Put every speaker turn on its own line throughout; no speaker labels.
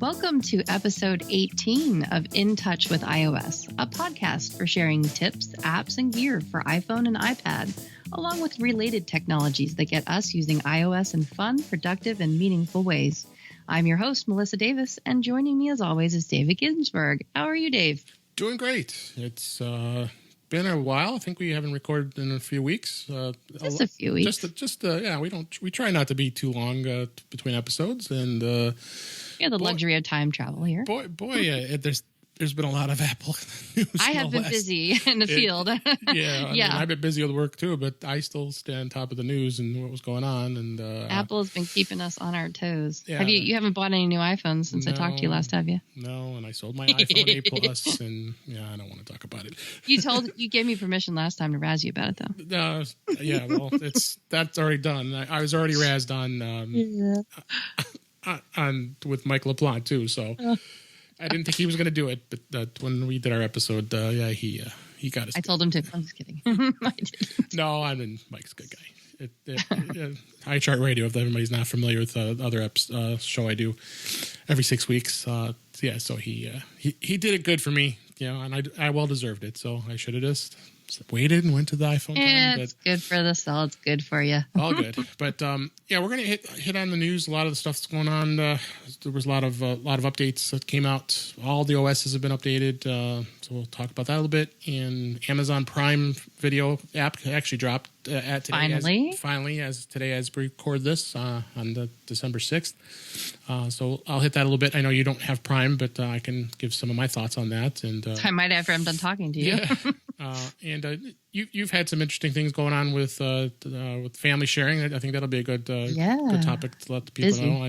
Welcome to episode 18 of In Touch with iOS, a podcast for sharing tips, apps, and gear for iPhone and iPad, along with related technologies that get us using iOS in fun, productive, and meaningful ways. I'm your host, Melissa Davis, and joining me as always is David Ginsburg. How are you, Dave?
Doing great. It's been a while. I think we haven't recorded in a few weeks.
Just a few weeks.
We try not to be too long between episodes, and
we have the luxury of time travel here.
There's been a lot of Apple news.
I have been busy in the field.
Yeah, I mean, I've been busy with work too, but I still stay on top of the news and what was going on. And
Apple has been keeping us on our toes.
Yeah,
you haven't bought any new iPhones since I talked to you last, have you?
No, and I sold my iPhone 8 Plus, and I don't want to talk about it.
You gave me permission last time to razz you about it, though.
Well, that's already done. I was already razzed on with Mike LaPlante too, so. I didn't think he was going to do it, but when we did our episode, he got us.
I told him to. I'm just kidding. I didn't.
No, Mike's a good guy. iChart if everybody's not familiar with the other show I do every 6 weeks. So he did it good for me, and I well deserved it. So I should have just waited and went to the iPhone 10.
Yeah, it's good for the cell. It's good for you.
All good. But we're going to hit on the news. A lot of the stuff's going on. There was a lot of updates that came out. All the OSs have been updated. So we'll talk about that a little bit. And Amazon Prime Video app actually dropped at today. Finally, as today as we record this on the December 6th. So I'll hit that a little bit. I know you don't have Prime, but I can give some of my thoughts on that. And
I might after I'm done talking to you.
Yeah. You've had some interesting things going on with family sharing. I think that'll be a good topic to let the people know,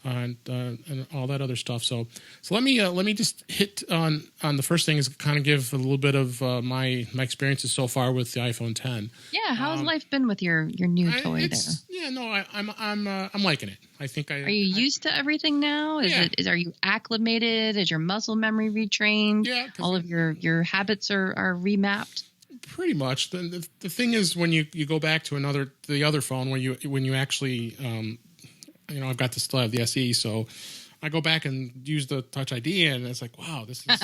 and all that other stuff. So let me just hit on the first thing is kind of give a little bit of my experiences so far with the iPhone 10.
Yeah, how has life been with your new toy there?
Yeah, no, I'm liking it. I think
Are you used to everything now? Are you acclimated? Is your muscle memory retrained?
Yeah,
all of your habits are remapped.
Pretty much. The thing is when you go back to the other phone when you actually I've got to still have the SE, so I go back and use the Touch ID, and it's like, wow, this is.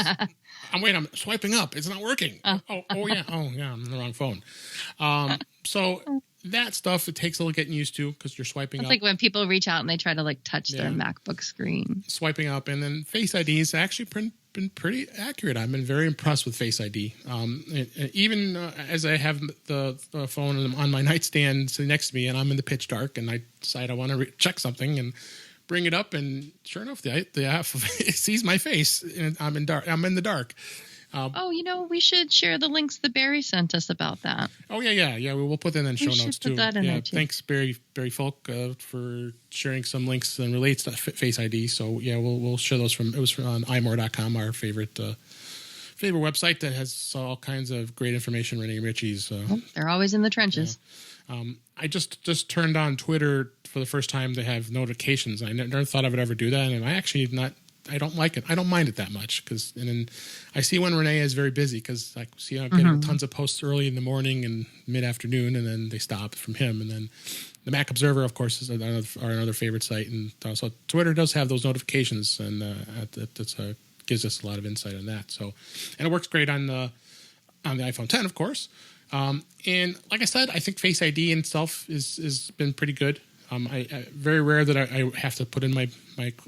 I'm swiping up. It's not working. I'm on the wrong phone. So that stuff, it takes a little getting used to because you're swiping up.
It's like when people reach out and they try to touch their MacBook screen.
Swiping up, and then Face ID has actually been pretty accurate. I've been very impressed with Face ID. Even as I have the phone on my nightstand sitting next to me, and I'm in the pitch dark, and I decide I want to check something, and bring it up, and sure enough, the app sees my face, and I'm in the dark.
We should share the links that Barry sent us about that.
Oh yeah. We'll put that in the show notes too.
Put that in there too.
Thanks, Barry Folk, for sharing some links and relates to Face ID. So yeah, we'll share those it was on imore.com, our favorite website that has all kinds of great information. Renee Ritchie's.
They're always in the trenches.
Yeah. I just turned on Twitter for the first time to have notifications. I never thought I would ever do that, and I don't like it. I don't mind it that much and then I see when Renee is very busy because I see I'm getting tons of posts early in the morning and mid-afternoon, and then they stop from him. And then the Mac Observer, of course, is another favorite site, and so Twitter does have those notifications, and that gives us a lot of insight on that. So, and it works great on the iPhone 10, of course. And like I said, I think Face ID in itself is been pretty good. Very rare that I have to put in my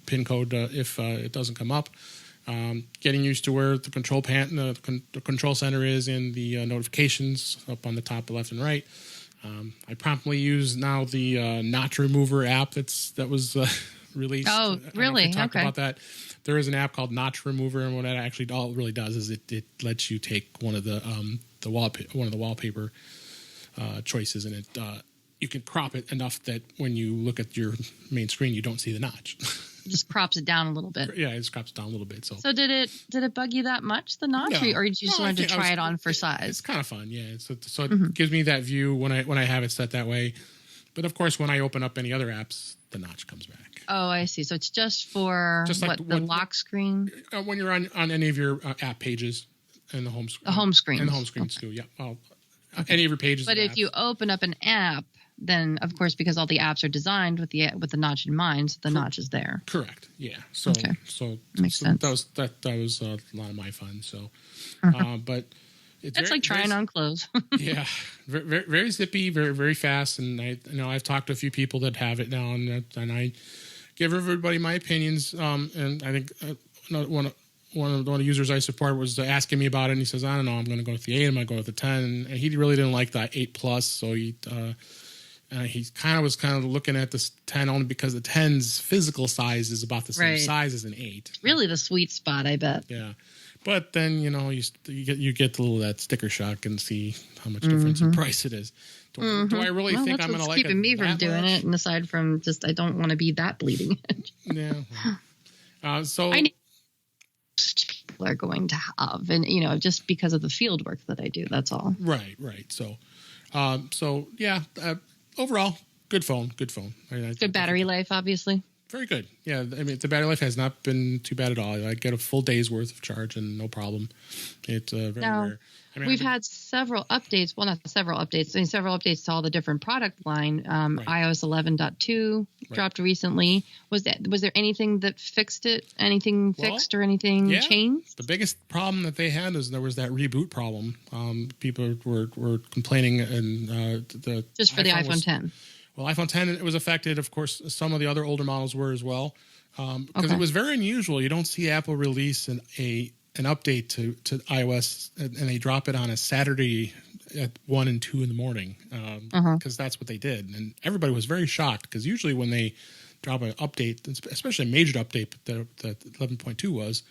PIN code if it doesn't come up. Getting used to where the control the control center is in the notifications up on the top left and right. I promptly use now the notch remover app that was released.
Oh, really?
Talk about that. There is an app called Notch Remover, and what that actually all it really does is it lets you take one of the wallpaper choices, and it you can crop it enough that when you look at your main screen, you don't see the notch.
It just crops it down a little bit.
Yeah, it just crops it down a little bit. So
did it bug you that much, the notch, or did you just want to try it on for size?
It's kind of fun, yeah. So it gives me that view when I have it set that way. But of course, when I open up any other apps, the notch comes back.
Oh, I see. So it's just for the lock screen?
When you're on any of your app pages and the home screen.
The home screen.
And the home screens too, yeah. any of your pages.
But if you open up an app, then of course, because all the apps are designed with the notch in mind, so the notch is there.
Correct. Yeah. So
Makes sense.
That was a lot of my fun. So, but
it's like trying on clothes.
Yeah, very, very zippy, very, very fast. And I've talked to a few people that have it now, and I give everybody my opinions. And I think one of the users I support was asking me about it, and he says, I don't know, I'm going to go with the 8, I'm going to go with the 10. And he really didn't like the 8 Plus, so he was kind of looking at this 10 only because the 10's physical size is about the same size as an 8.
Really the sweet spot, I bet.
Yeah. But then, you get a little of that sticker shock and see how much difference in price it is. Do I really think I'm going to like it?
Keeping me from doing it, and aside from just I don't want to be that bleeding edge.
Yeah. So
I know people are going to have, and just because of the field work that I do, that's all.
Right. So yeah. Overall, good phone.
Good battery life, obviously.
Very good. Yeah, I mean, the battery life has not been too bad at all. I get a full day's worth of charge and no problem. It's very rare.
We've had several updates. Well, not several updates. I mean, several updates to all the different product line. iOS 11.2 dropped recently. Was there anything that fixed it? Anything fixed or anything changed?
The biggest problem that they had is there was that reboot problem. People were complaining, and
just for the iPhone 10.
Well, iPhone 10, it was affected. Of course, some of the other older models were as well. Because it was very unusual. You don't see Apple release an update to iOS, and they drop it on a Saturday at 1 and 2 in the morning, because that's what they did. And everybody was very shocked, because usually when they drop an update, especially a major update that 11.2 was,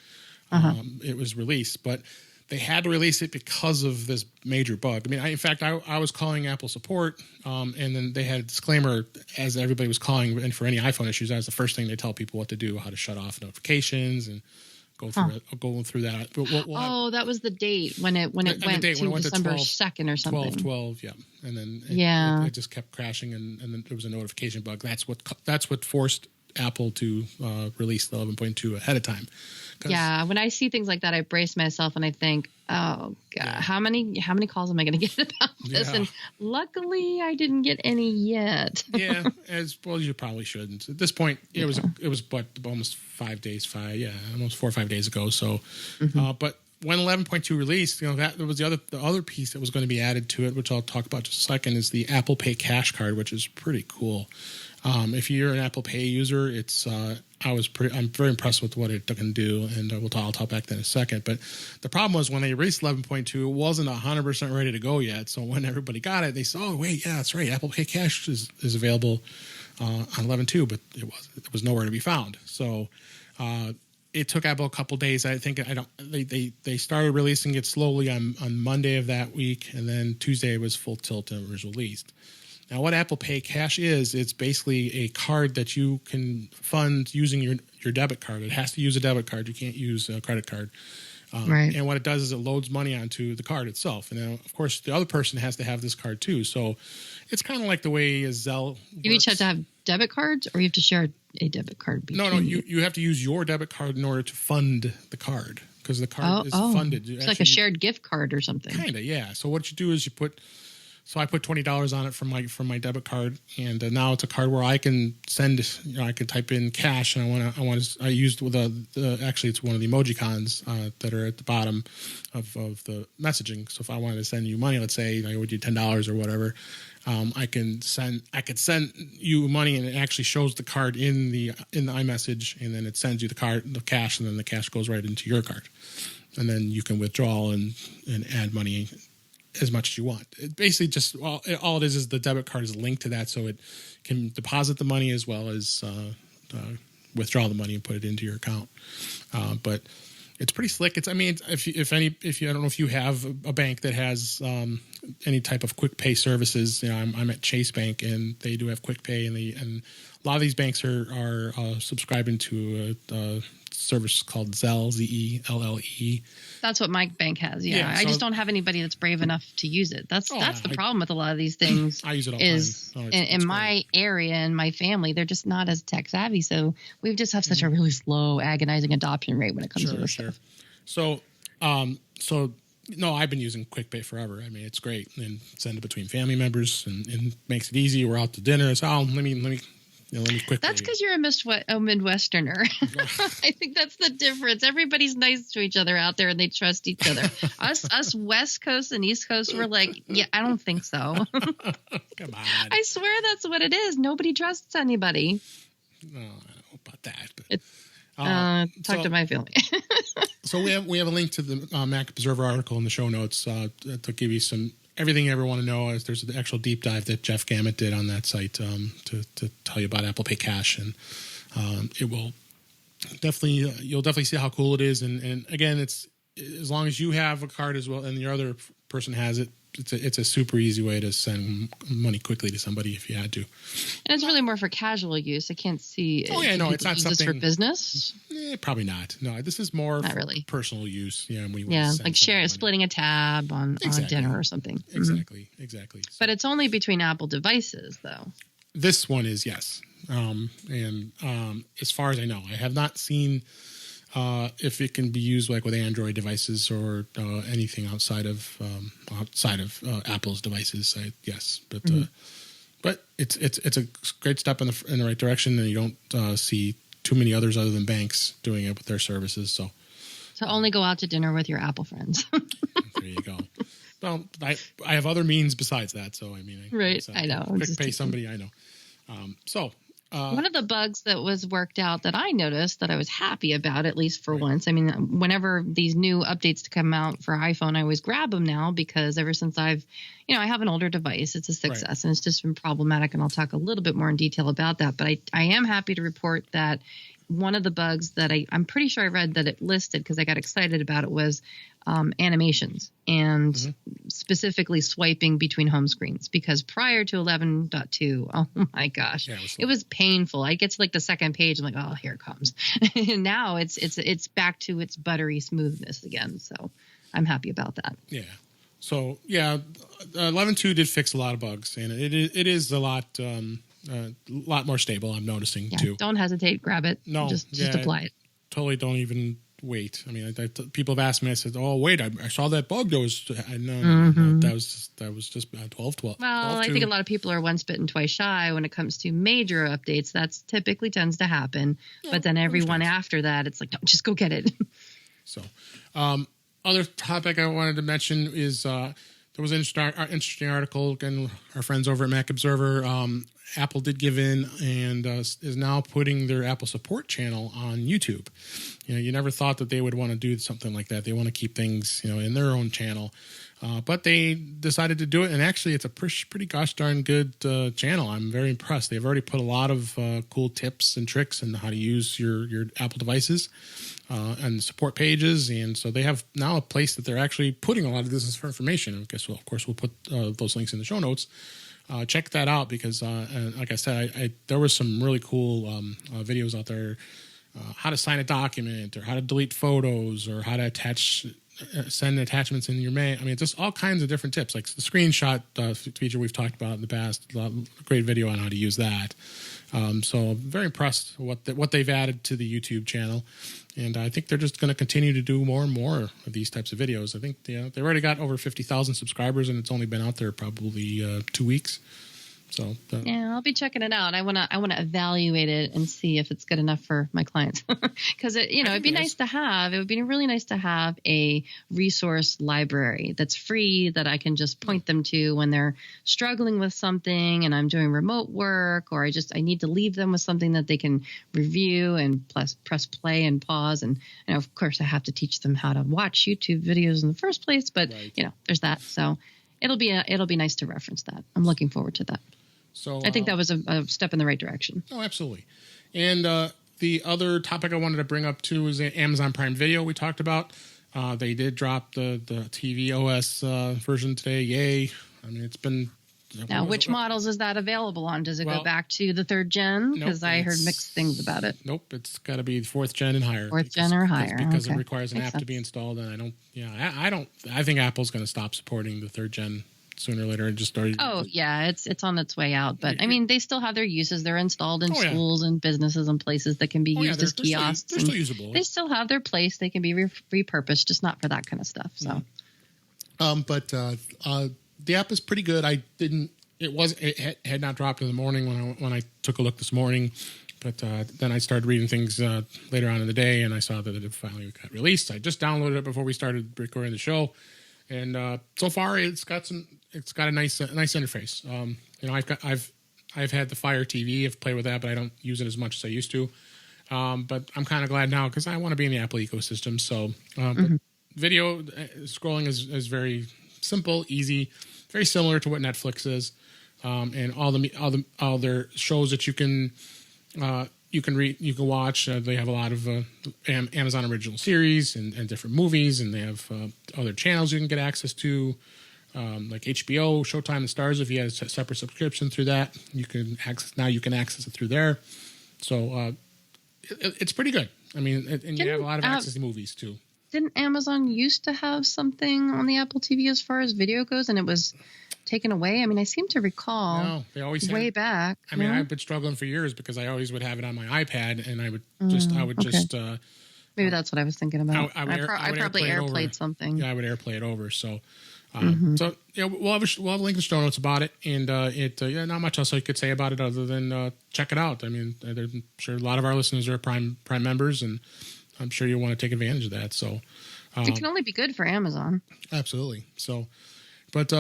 it was released. But they had to release it because of this major bug. I mean, in fact, I was calling Apple support, and then they had a disclaimer as everybody was calling, and for any iPhone issues, that was the first thing they tell people what to do, how to shut off notifications and go through that. But
that was the date when it went to December 2nd or something.
12, yeah. And then it just kept crashing, and then there was a notification bug. That's what forced Apple to release the 11.2 ahead of time.
Yeah, when I see things like that, I brace myself and I think, oh God, how many calls am I going to get about this? And luckily, I didn't get any yet.
Yeah, as well as you probably shouldn't. At this point, it was almost 5 days, almost 4 or 5 days ago. So, but when 11.2 released, that was the other piece that was going to be added to it, which I'll talk about just a second, is the Apple Pay Cash Card, which is pretty cool. If you're an Apple Pay user, I'm very impressed with what it can do, and I'll talk back to that in a second. But the problem was when they released 11.2, it wasn't 100% ready to go yet. So when everybody got it, they said, "Oh wait, yeah, that's right. Apple Pay Cash is available on 11.2," but it was nowhere to be found. So it took Apple a couple days. I think they started releasing it slowly on Monday of that week, and then Tuesday it was full tilt and it was released. Now, what Apple Pay Cash is, it's basically a card that you can fund using your debit card. It has to use a debit card. You can't use a credit card. And what it does is it loads money onto the card itself. And then, of course, the other person has to have this card too. So it's kind of like the way Zelle works.
You each have to have debit cards, or you have to share a debit card between
you have to use your debit card in order to fund the card, because the card is funded.
It's like a shared gift card or something.
Kind of, yeah. So what you do is So I put $20 on it from my debit card, and now it's a card where I can send. I can type in cash, and I used actually it's one of the emojicons that are at the bottom of the messaging. So if I wanted to send you money, let's say I owed you $10 or whatever, I could send you money, and it actually shows the card in the iMessage, and then it sends you the cash, and then the cash goes right into your card, and then you can withdraw and add money as much as you want. It basically just all it is the debit card is linked to that, so it can deposit the money as well as withdraw the money and put it into your account. But it's pretty slick. If you I don't know if you have a bank that has any type of quick pay services. I'm at Chase Bank, and they do have quick pay, and a lot of these banks are subscribing to a service called Zelle, Zelle.
That's what my bank has. Yeah, I just don't have anybody that's brave enough to use it. That's the problem with a lot of these things.
I use it all the time.
In my area and my family, they're just not as tech savvy. So we just have such a really slow, agonizing adoption rate when it comes to this stuff.
So No, I've been using QuickPay forever. I mean, it's great, and send it between family members, and makes it easy. We're out to dinner. It's let me QuickPay.
That's because you're a Midwesterner. I think that's the difference. Everybody's nice to each other out there, and they trust each other. Us West Coast and East Coast, we're like, yeah, I don't think so.
Come on.
I swear that's what it is. Nobody trusts anybody.
No, I don't know about that. But,
talk to my family.
So we have a link to the Mac Observer article in the show notes to give you everything you ever want to know. There's an actual deep dive that Jeff Gamet did on that site to tell you about Apple Pay Cash, and it will you'll definitely see how cool it is. And again, it's as long as you have a card as well, and your other person has it. It's a super easy way to send money quickly to somebody if you had to.
And it's really more for casual use. I can't see.
Oh yeah, no, it's not something
for business.
Probably not. No, this is more
not
for
really
personal use. Yeah,
like splitting a tab on dinner or something.
Exactly. So,
but it's only between Apple devices, though.
This one is yes, and as far as I know, I have not seen. If it can be used like with Android devices or anything outside of Apple's devices, yes, but it's a great step in the right direction, and you don't see too many others other than banks doing it with their services. So
only go out to dinner with your Apple friends.
There you go. Well, I have other means besides that, so I mean,
I know.
QuickPay somebody I know.
One of the bugs that was worked out that I noticed that I was happy about, at least for once. I mean, whenever these new updates to come out for iPhone, I always grab them now because ever since I have an older device, it's a 6S, and it's just been problematic. And I'll talk a little bit more in detail about that. But I am happy to report that one of the bugs that I'm pretty sure I read that it listed because I got excited about it was animations and specifically swiping between home screens, because prior to 11.2, oh my gosh, it was painful. I get to like the second page, I'm like, oh, here it comes. And now it's back to its buttery smoothness again. So I'm happy about that.
Yeah. So 11.2 did fix a lot of bugs, and it is a lot more stable. I'm noticing too.
Don't hesitate, grab it. No, just apply it.
Totally, don't even wait. I mean, people have asked me. I said, "Oh, wait, I saw that bug. No, that was just 12.12.
Well, I think a lot of people are once bitten, twice shy when it comes to major updates. That's typically tends to happen. Yeah, but then everyone after that, it's like, no, just go get it.
So, other topic I wanted to mention is there was an interesting article. Again, our friends over at Mac Observer. Apple did give in and is now putting their Apple support channel on YouTube. You never thought that they would want to do something like that. They want to keep things, in their own channel. But they decided to do it, and actually it's a pretty gosh darn good channel. I'm very impressed. They've already put a lot of cool tips and tricks on how to use your Apple devices and support pages, and so they have now a place that they're actually putting a lot of this information. I guess, of course, we'll put those links in the show notes. Check that out because, like I said, there was some really cool videos out there, how to sign a document or how to delete photos or how to send attachments in your mail. I mean, just all kinds of different tips, like the screenshot feature we've talked about in the past. Great video on how to use that. So I'm very impressed with what they've added to the YouTube channel. And I think they're just going to continue to do more and more of these types of videos. I think they've already got over 50,000 subscribers, and it's only been out there probably 2 weeks. So
I'll be checking it out. I want to evaluate it and see if it's good enough for my clients, because it'd be nice to have. It would be really nice to have a resource library that's free that I can just point them to when they're struggling with something and I'm doing remote work, or I need to leave them with something that they can review and press play and pause. And of course I have to teach them how to watch YouTube videos in the first place, but there's that. So it'll be nice to reference that. I'm looking forward to that. So I think that was a step in the right direction. Oh,
absolutely. And the other topic I wanted to bring up too is Amazon Prime Video we talked about. They did drop the TV OS version today. Yay. I mean, it's been...
Now, which models is that available on? Does it go back to the 3rd gen? Because I heard mixed things about it.
Nope, it's got to be 4th gen and higher.
4th gen or higher.
Because it requires an app to be installed, and I think Apple's going to stop supporting the 3rd gen sooner or later and just started.
Oh yeah, it's on its way out. But I mean, they still have their uses. They're installed in schools and businesses and places that can be used as kiosks.
They're still usable.
They still have their place. They can be repurposed, just not for that kind of stuff. So.
But the app is pretty good. It had not dropped in the morning when I took a look this morning, but then I started reading things later on in the day, and I saw that it finally got released. I just downloaded it before we started recording the show, and so far it's got a nice interface. I've had the Fire TV. I've played with that, but I don't use it as much as I used to. But I'm kind of glad now because I want to be in the Apple ecosystem. So, but video scrolling is very simple, easy, very similar to what Netflix is, and all their shows that you can read, you can watch. They have a lot of Amazon original series and different movies, and they have other channels you can get access to, like HBO, Showtime, and Stars. If you have a separate subscription through that, you can access it through there. So it's pretty good. I mean, and you have a lot of access to movies too.
Didn't Amazon used to have something on the Apple TV as far as video goes, and it was taken away? I mean, I seem to recall.
No, they always
way back.
I mean, I've been struggling for years because I always would have it on my iPad, and I would just
maybe that's what I was thinking about.
I
probably AirPlayed something.
Yeah, I would AirPlay it over. So, so we'll have a link in the show notes about it, and not much else I could say about it other than check it out. I mean, I'm sure a lot of our listeners are Prime members, and I'm sure you'll want to take advantage of that. So
it can only be good for Amazon.
Absolutely. So, but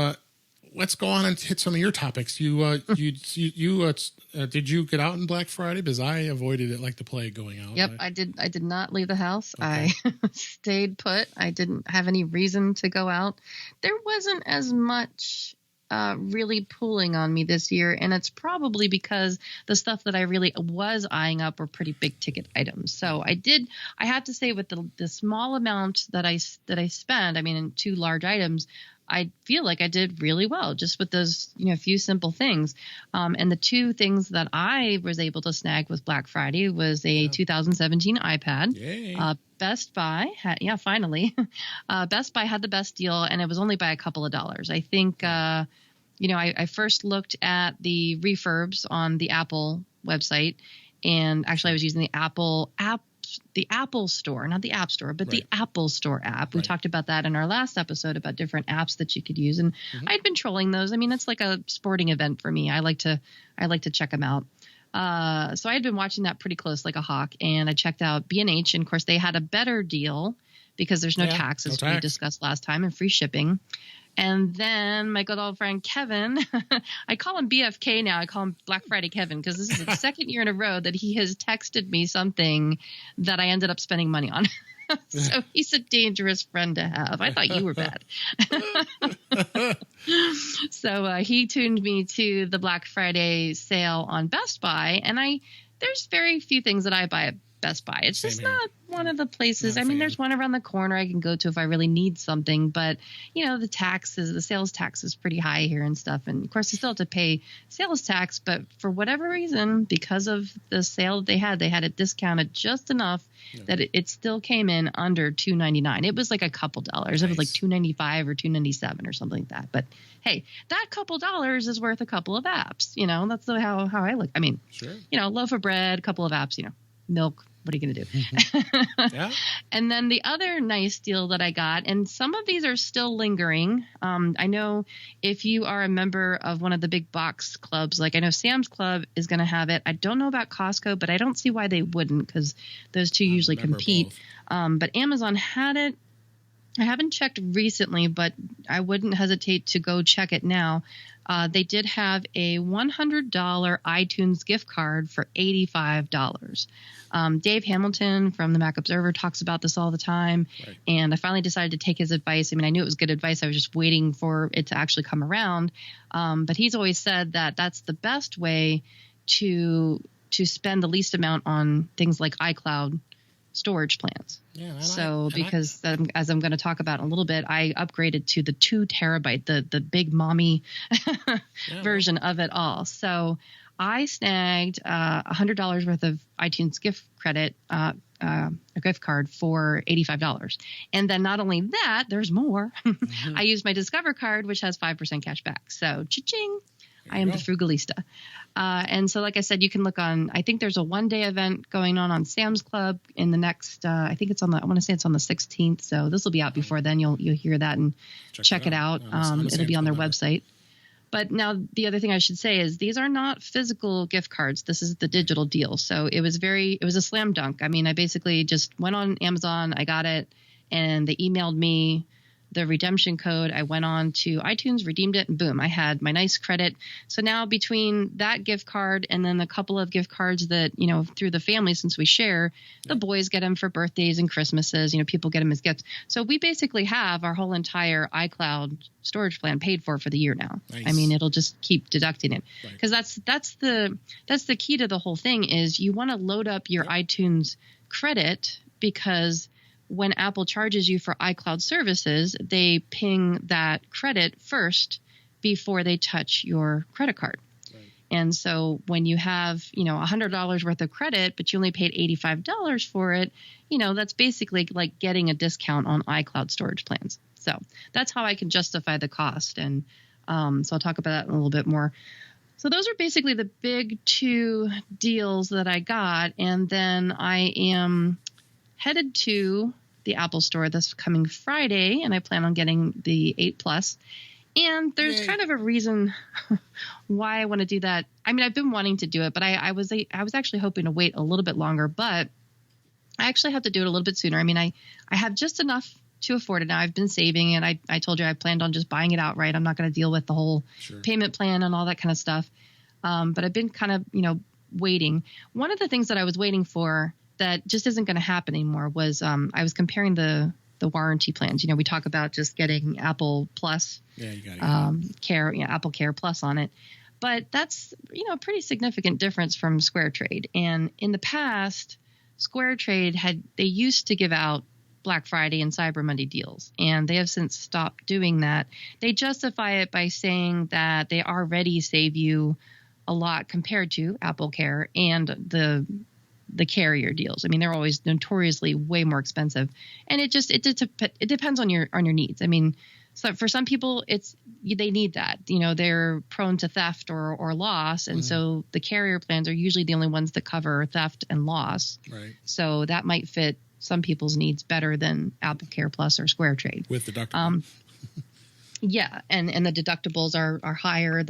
let's go on and hit some of your topics. You did you get out on Black Friday? Because I avoided it like the plague going out.
Yep, I did not leave the house. Okay. I stayed put. I didn't have any reason to go out. There wasn't as much really pulling on me this year, and it's probably because the stuff that I really was eyeing up were pretty big ticket items. So I have to say, with the small amount that I spent, I mean, in 2 large items, I feel like I did really well just with those, few simple things. And the 2 things that I was able to snag with Black Friday was a 2017 iPad.
Yay.
Best Buy had, finally, Best Buy had the best deal, and it was only by a couple of dollars. I think, I first looked at the refurbs on the Apple website, and actually I was using the Apple app. The Apple Store, not the App Store, but the Apple Store app. We talked about that in our last episode about different apps that you could use, and I'd been trolling those. I mean, it's like a sporting event for me. I like to check them out. So I had been watching that pretty close, like a hawk, and I checked out B&H, and of course they had a better deal because there's no tax, as we discussed last time, and free shipping. And then my good old friend Kevin, I call him BFK now. I call him Black Friday Kevin because this is the second year in a row that he has texted me something that I ended up spending money on. So he's a dangerous friend to have. I thought you were bad. So he tuned me to the Black Friday sale on Best Buy, and there's very few things that I buy at Best Buy. It's just not one of the places. I mean, there's one around the corner I can go to if I really need something, but the sales tax is pretty high here and stuff. And of course, I still have to pay sales tax, but for whatever reason, because of the sale that they had it discounted just enough that it still came in under $2.99. It was like a couple dollars. Nice. It was like $2.95 or $2.97 or something like that. But hey, that couple dollars is worth a couple of apps. That's how I look. I mean, sure. Loaf of bread, a couple of apps, milk. What are you going to do? Yeah. And then the other nice deal that I got, and some of these are still lingering. I know if you are a member of one of the big box clubs, like I know Sam's Club is going to have it. I don't know about Costco, but I don't see why they wouldn't because those 2 usually compete. But Amazon had it. I haven't checked recently, but I wouldn't hesitate to go check it now. They did have a $100 iTunes gift card for $85. Dave Hamilton from the Mac Observer talks about this all the time, and I finally decided to take his advice. I mean, I knew it was good advice. I was just waiting for it to actually come around. But he's always said that that's the best way to spend the least amount on things like iCloud storage plans. Because as I'm going to talk about in a little bit, I upgraded to the 2 terabyte, the big mommy version of it all. So I snagged $100 worth of iTunes gift credit, a gift card for $85. And then not only that, there's more. I used my Discover card, which has 5% cash back. So cha-ching. I am the frugalista. And so, like I said, you can look on, I think there's a 1-day event going on Sam's Club in the next, I think it's I want to say it's on the 16th. So this will be out before then. You'll hear that and check it out. It'll be on their website. But now the other thing I should say is these are not physical gift cards. This is the digital deal. So it was a slam dunk. I mean, I basically just went on Amazon, I got it, and they emailed me the redemption code. I went on to iTunes, redeemed it, and boom, I had my nice credit. So now between that gift card and then a couple of gift cards that, through the family, since we share, the boys get them for birthdays and Christmases, people get them as gifts. So we basically have our whole entire iCloud storage plan paid for the year now. Nice. I mean, it'll just keep deducting it because that's the key to the whole thing is you want to load up your iTunes credit because when Apple charges you for iCloud services, they ping that credit first before they touch your credit card. Right. And so when you have, $100 worth of credit, but you only paid $85 for it, that's basically like getting a discount on iCloud storage plans. So that's how I can justify the cost. And so I'll talk about that in a little bit more. So those are basically the big 2 deals that I got. And then I am headed to the Apple Store this coming Friday, and I plan on getting the 8 Plus. And there's kind of a reason why I want to do that. I mean, I've been wanting to do it, but I was actually hoping to wait a little bit longer, but I actually have to do it a little bit sooner. I mean, I have just enough to afford it now. I've been saving, and I told you I planned on just buying it outright. I'm not going to deal with the whole payment plan and all that kind of stuff. But I've been kind of, waiting. One of the things that I was waiting for that just isn't going to happen anymore was I was comparing the warranty plans. We talk about just getting Apple Plus Care, Apple Care Plus on it. But that's, a pretty significant difference from Square Trade. And in the past, Square Trade they used to give out Black Friday and Cyber Monday deals, and they have since stopped doing that. They justify it by saying that they already save you a lot compared to Apple Care and the carrier deals. I mean, they're always notoriously way more expensive, and it depends on your needs. I mean, so for some people, they need that. They're prone to theft or loss, and so the carrier plans are usually the only ones that cover theft and loss. Right. So that might fit some people's needs better than Apple Care Plus or Square Trade.
With deductibles.
Yeah, and the deductibles are higher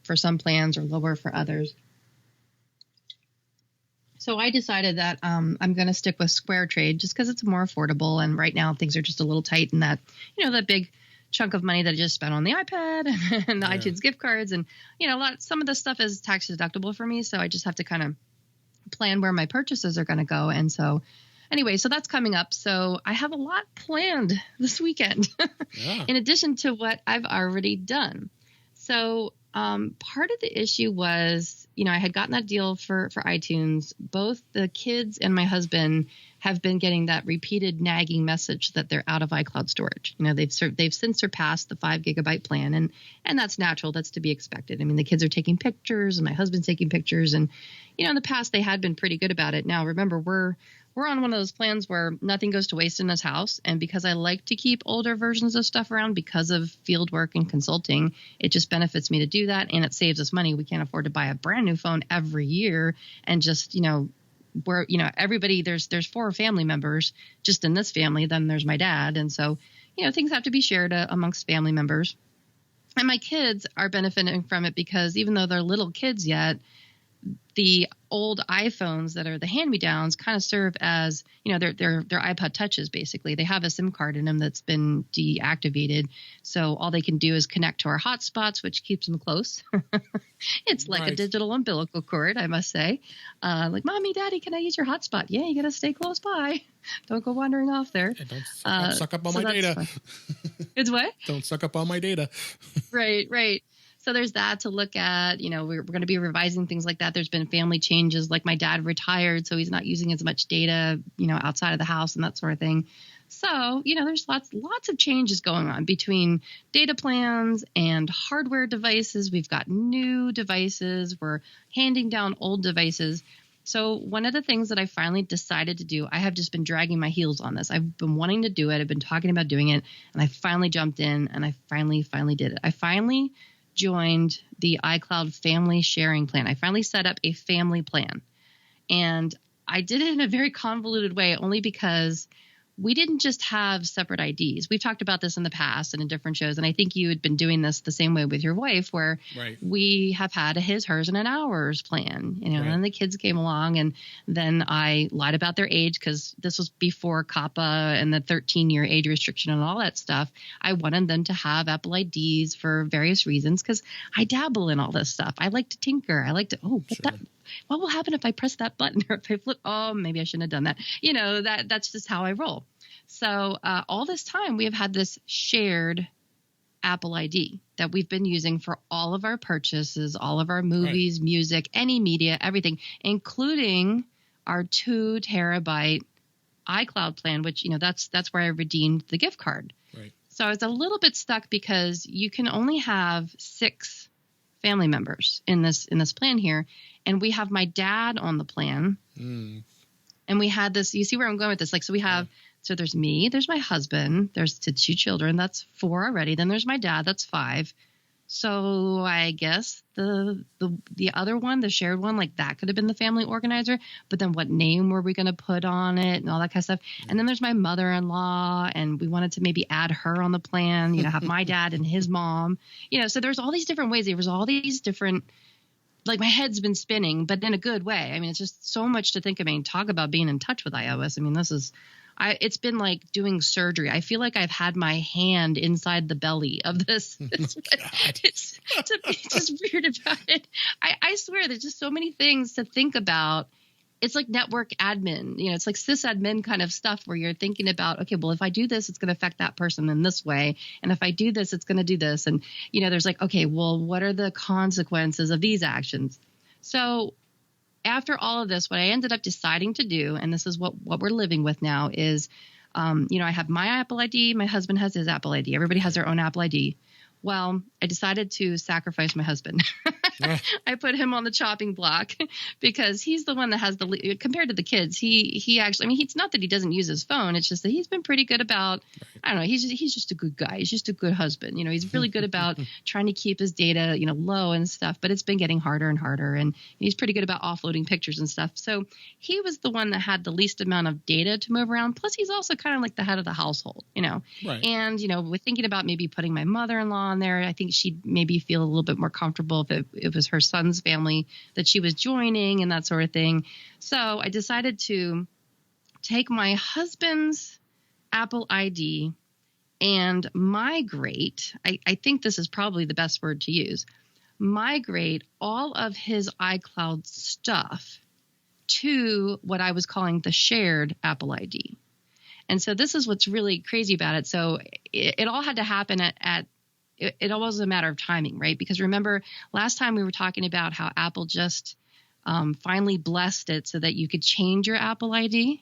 for some plans or lower for others. So I decided that I'm going to stick with Square Trade just because it's more affordable. And right now things are just a little tight in that, that big chunk of money that I just spent on the iPad and the iTunes gift cards. And, some of the stuff is tax deductible for me. So I just have to kind of plan where my purchases are going to go. And so anyway, so that's coming up. So I have a lot planned this weekend in addition to what I've already done. So part of the issue was, I had gotten that deal for iTunes. Both the kids and my husband have been getting that repeated nagging message that they're out of iCloud storage. They've since surpassed the 5 gigabyte plan, and that's natural. That's to be expected. I mean, the kids are taking pictures, and my husband's taking pictures, and in the past they had been pretty good about it. Now, remember, we're on one of those plans where nothing goes to waste in this house. And because I like to keep older versions of stuff around because of field work and consulting, it just benefits me to do that. And it saves us money. We can't afford to buy a brand new phone every year. And just, where, everybody, there's 4 family members just in this family. Then there's my dad. And so, things have to be shared amongst family members. And my kids are benefiting from it because even though they're little kids yet, the old iPhones that are the hand-me-downs kind of serve as, they're iPod touches, basically. They have a SIM card in them that's been deactivated. So all they can do is connect to our hotspots, which keeps them close. It's like a digital umbilical cord, I must say. Like, Mommy, Daddy, can I use your hotspot? Yeah, you got to stay close by. Don't go wandering off there.
Yeah, don't suck up all my data.
It's what?
Don't suck up all my data.
Right. So there's that to look at. We're going to be revising things like that. There's been family changes, like my dad retired, so he's not using as much data, outside of the house and that sort of thing. So, there's lots of changes going on between data plans and hardware devices. We've got new devices. We're handing down old devices. So one of the things that I finally decided to do, I have just been dragging my heels on this. I've been wanting to do it. I've been talking about doing it, and I finally jumped in, and I finally did it. I finally joined the iCloud family sharing plan. I finally set up a family plan, and I did it in a very convoluted way only because we didn't just have separate IDs. We've talked about this in the past and in different shows. And I think you had been doing this the same way with your wife, where we have had a his, hers, and an ours plan, and the kids came along, and then I lied about their age because this was before COPPA and the 13-year age restriction and all that stuff. I wanted them to have Apple IDs for various reasons because I dabble in all this stuff. I like to tinker. I like to, what will happen if I press that button or if I flip? Oh, maybe I shouldn't have done that. That's just how I roll. So all this time we have had this shared Apple ID that we've been using for all of our purchases, all of our movies, music, any media, everything, including our 2 terabyte iCloud plan, which, that's where I redeemed the gift card. Right. So I was a little bit stuck because you can only have 6 family members in this plan here. And we have my dad on the plan. And we had this, you see where I'm going with this? So we have, so there's me, there's my husband, there's 2 children, that's 4 already. Then there's my dad, that's 5. So I guess the other one, the shared one, that could have been the family organizer. But then what name were we going to put on it and all that kind of stuff? And then there's my mother-in-law, and we wanted to maybe add her on the plan, have my dad and his mom, so there's all these different ways. There was all these different, my head's been spinning, but in a good way. I mean, it's just so much to think about. Talk about being in touch with iOS. I mean, it's been like doing surgery. I feel like I've had my hand inside the belly of this. It's just weird about it. I swear there's just so many things to think about. It's like network admin, it's like sysadmin kind of stuff where you're thinking about, okay, well, if I do this, it's going to affect that person in this way. And if I do this, it's going to do this. And, there's okay, well, what are the consequences of these actions? So after all of this, what I ended up deciding to do, and this is what we're living with now, is, I have my Apple ID. My husband has his Apple ID. Everybody has their own Apple ID. Well, I decided to sacrifice my husband. I put him on the chopping block because he's the one that has compared to the kids. He actually, it's not that he doesn't use his phone. It's just that he's been pretty good about, I don't know, he's just a good guy. He's just a good husband. He's really good about trying to keep his data, low and stuff, but it's been getting harder and harder. And he's pretty good about offloading pictures and stuff. So he was the one that had the least amount of data to move around. Plus he's also kind of like the head of the household, Right. And, we're thinking about maybe putting my mother-in-law on there. I think she'd maybe feel a little bit more comfortable if it was her son's family that she was joining and that sort of thing. So I decided to take my husband's Apple ID and migrate. I think this is probably the best word to use. Migrate all of his iCloud stuff to what I was calling the shared Apple ID. And so this is what's really crazy about it. So it all had to happen it all was a matter of timing, right? Because remember last time we were talking about how Apple just finally blessed it so that you could change your Apple ID.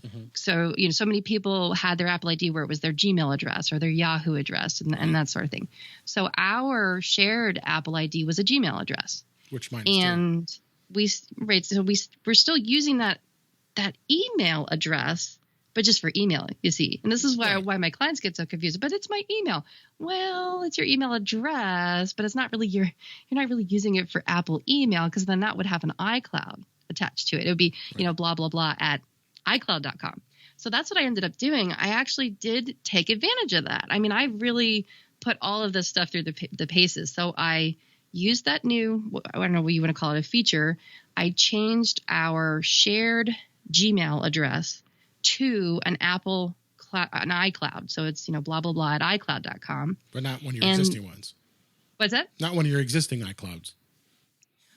Mm-hmm. So, so many people had their Apple ID where it was their Gmail address or their Yahoo address and that sort of thing. So our shared Apple ID was a Gmail address.
Which mine is too.
We're still using that email address, but just for email, you see. And this is why my clients get so confused. But it's my email. Well, it's your email address, but it's not really you're not really using it for Apple email, because then that would have an iCloud attached to it. It would be, blah, blah, blah at iCloud.com. So that's what I ended up doing. I actually did take advantage of that. I really put all of this stuff through the paces. So I used that new, I don't know what you want to call it, a feature. I changed our shared Gmail address to an Apple an iCloud. So it's, blah, blah, blah at iCloud.com.
But not one of your existing ones.
What's that?
Not one of your existing iClouds.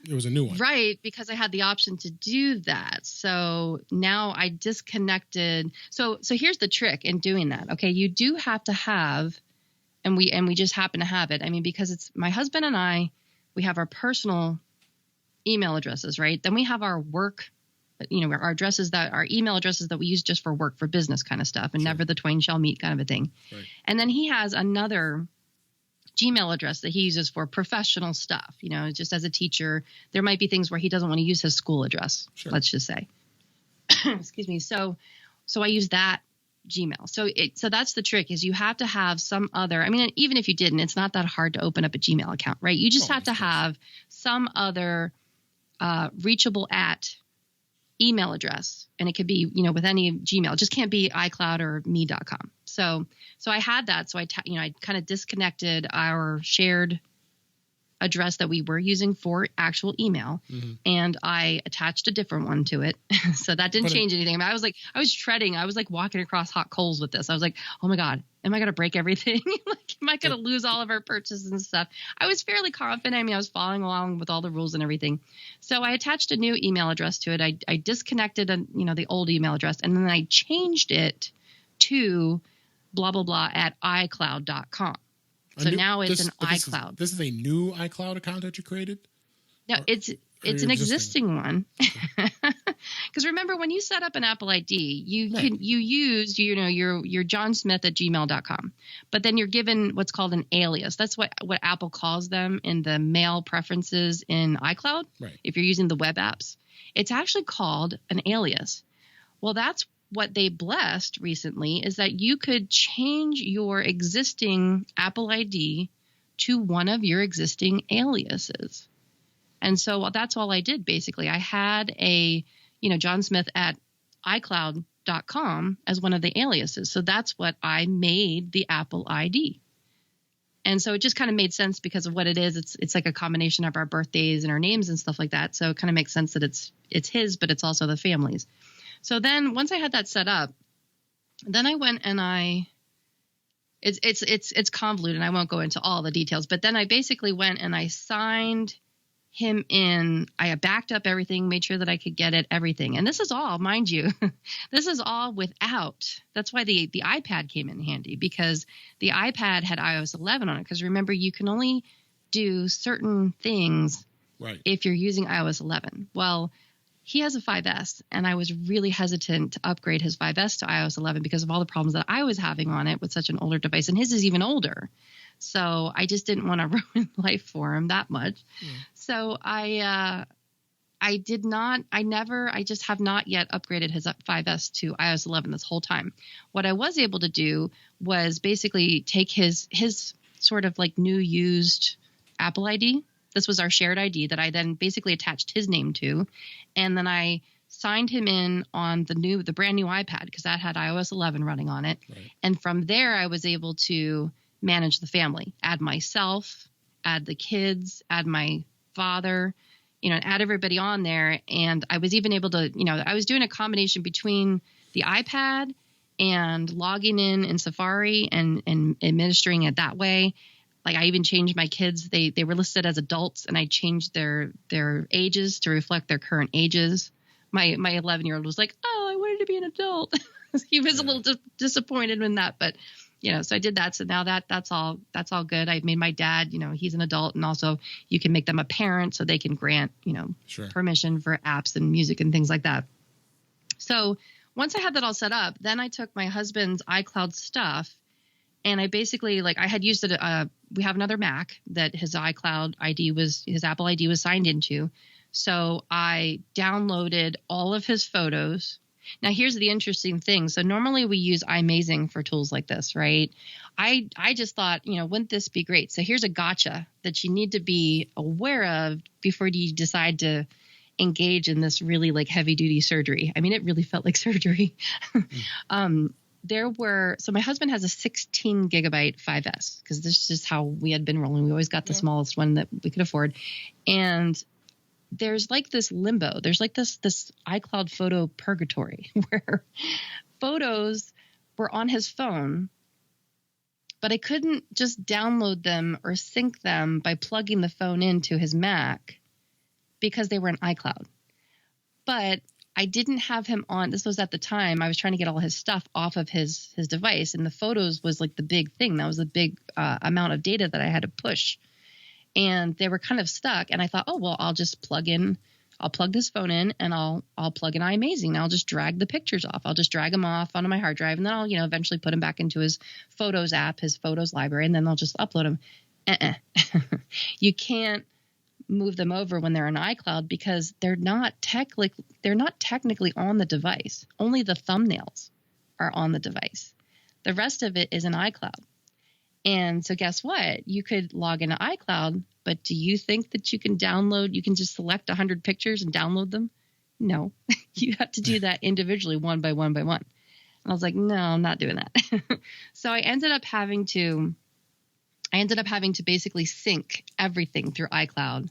It was a new one.
Right, because I had the option to do that. So now I disconnected. So here's the trick in doing that. Okay, you do have to have, and we just happen to have it. Because it's my husband and I, we have our personal email addresses, right? Then we have our work, our addresses our email addresses that we use just for work, for business kind of stuff, and never the twain shall meet kind of a thing. Right. And then he has another Gmail address that he uses for professional stuff. Just as a teacher, there might be things where he doesn't want to use his school address. Sure. Let's just say, excuse me. So I use that Gmail. So that's the trick, is you have to have some other, I mean, even if you didn't, it's not that hard to open up a Gmail account, right? You just have to have some other reachable at email address. And it could be, with any Gmail. It just can't be iCloud or me.com. So I had that. So I kind of disconnected our shared address that we were using for actual email, and I attached a different one to it. So that didn't change anything. I was treading. I was like walking across hot coals with this. I was like, oh my God, am I going to break everything? Like, am I going to lose all of our purchases and stuff? I was fairly confident. I mean, I was following along with all the rules and everything. So I attached a new email address to it. I disconnected, the old email address, and then I changed it to blah, blah, blah at iCloud.com. So now it's an iCloud.
This is a new iCloud account that you created?
No, it's an existing one. Because remember, when you set up an Apple ID, you use your John Smith at gmail.com, but then you're given what's called an alias. That's what Apple calls them in the mail preferences in iCloud.
Right.
If you're using the web apps, it's actually called an alias. Well, that's what they blessed recently, is that you could change your existing Apple ID to one of your existing aliases. And so that's all I did, basically. I had a, John Smith at iCloud.com as one of the aliases. So that's what I made the Apple ID. And so it just kind of made sense because of what it is. It's like a combination of our birthdays and our names and stuff like that. So it kind of makes sense that it's his, but it's also the family's. So then once I had that set up, then I went and it's convoluted and I won't go into all the details, but then I basically went and I signed him in. I backed up everything, made sure that I could get it, everything. And this is all, mind you, this is all without, that's why the iPad came in handy, because the iPad had iOS 11 on it. Because remember, you can only do certain things if you're using iOS 11. Well, he has a 5S, and I was really hesitant to upgrade his 5S to iOS 11 because of all the problems that I was having on it with such an older device, and his is even older. So I just didn't want to ruin life for him that much. So I just have not yet upgraded his 5S to iOS 11 this whole time. What I was able to do was basically take his sort of like new used Apple ID. This was our shared ID that I then basically attached his name to. And then I signed him in on the brand new iPad, because that had iOS 11 running on it. Right. And from there, I was able to manage the family, add myself, add the kids, add my father, add everybody on there. And I was even able to, I was doing a combination between the iPad and logging in Safari and administering it that way. Like, I even changed my kids. They were listed as adults, and I changed their ages to reflect their current ages. My 11-year-old was like, "Oh, I wanted to be an adult." He was a little disappointed in that, but so I did that. So now that's all good. I made my dad, he's an adult, and also you can make them a parent so they can grant, permission for apps and music and things like that. So once I had that all set up, then I took my husband's iCloud stuff. And I basically, I had used it. We have another Mac that his iCloud ID his Apple ID was signed into. So I downloaded all of his photos. Now, here's the interesting thing. So normally we use iMazing for tools like this, right? I just thought, wouldn't this be great? So here's a gotcha that you need to be aware of before you decide to engage in this really heavy duty surgery. I mean, it really felt like surgery. So my husband has a 16 gigabyte 5S, because this is just how we had been rolling. We always got the smallest one that we could afford. And there's this limbo. There's this iCloud photo purgatory where photos were on his phone, but I couldn't just download them or sync them by plugging the phone into his Mac because they were in iCloud. But I didn't have him on. This was at the time I was trying to get all his stuff off of his device, and the photos was the big thing. That was a big amount of data that I had to push, and they were kind of stuck. And I thought, oh well, I'll plug this phone in, and I'll plug in iMazing. I'll just drag the pictures off. I'll just drag them off onto my hard drive, and then I'll eventually put them back into his Photos app, his Photos library, and then I'll just upload them. You can't move them over when they're in iCloud because they're not technically on the device. Only the thumbnails are on the device. The rest of it is in iCloud. And so guess what? You could log into iCloud, but do you think that you can just select 100 pictures and download them? No, you have to do that individually, one by one by one. And I was like, no, I'm not doing that. So I ended up having to basically sync everything through iCloud